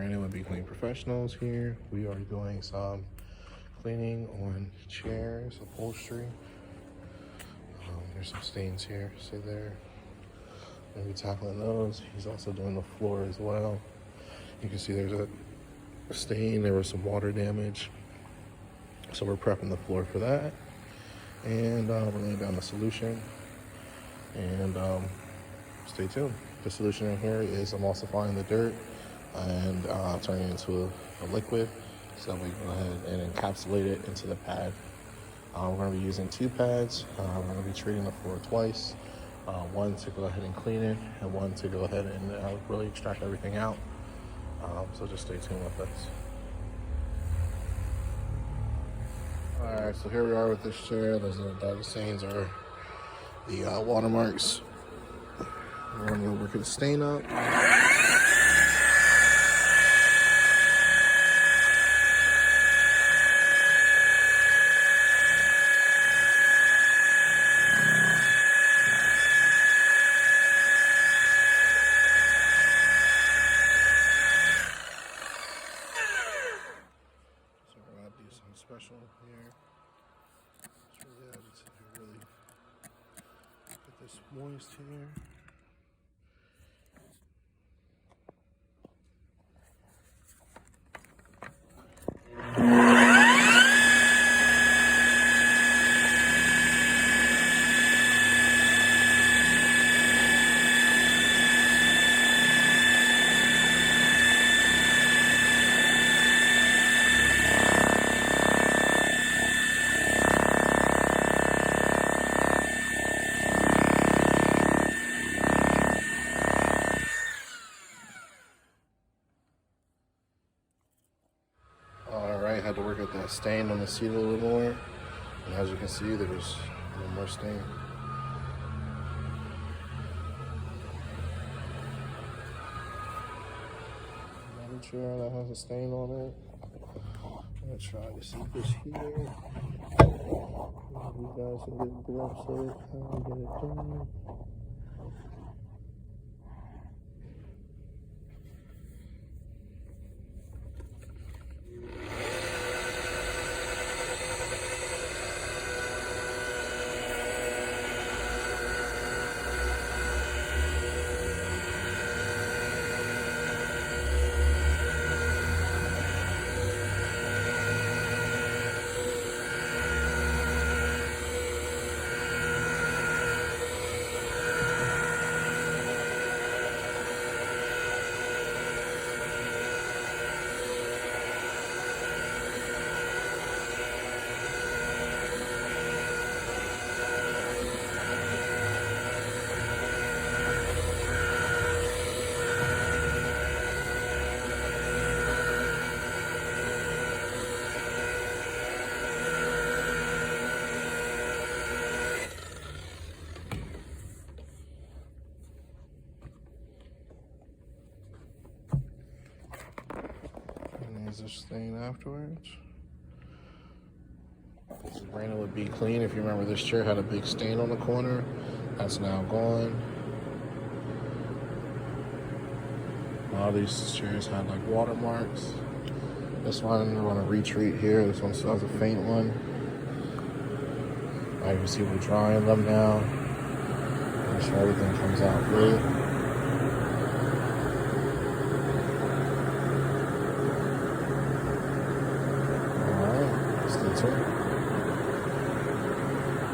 Brandon with Be Clean Professionals here. We are doing some cleaning on chairs, upholstery. There's some stains here, see there. Gonna be tackling those. He's also doing the floor as well. You can see there's a stain, there was some water damage. So we're prepping the floor for that. And we're laying down the solution. And stay tuned. The solution in here is emulsifying the dirt and turning it into a liquid. So we go ahead and encapsulate it into the pad. We're going to be using 2 pads. We're going to be treating the floor twice. One to go ahead and clean it, and one to go ahead and really extract everything out. So just stay tuned with us. Alright, so here we are with this chair. Those the stains are the watermarks. We're going to work the stain up. Special here. It's really added to really get this moist here. Alright, had to work at that stain on the seat a little more. And as you can see, there's a little more stain. Another chair that has a stain on it. I'm going to try to see this here. You guys can get a glimpse of it, how I get it done. This stain afterwards. This is Brandon with Be Clean. If you remember, this chair had a big stain on the corner. That's now gone. A lot of these chairs had like watermarks. This one we're going to retreat here. This one still has a faint one. Now you can see we're drying them now. Make sure everything comes out good.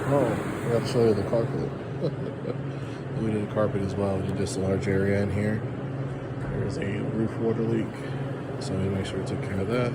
Oh, I gotta show you the carpet. We did the carpet as well. We did this large area in here. There's a roof water leak, so we make sure we took care of that.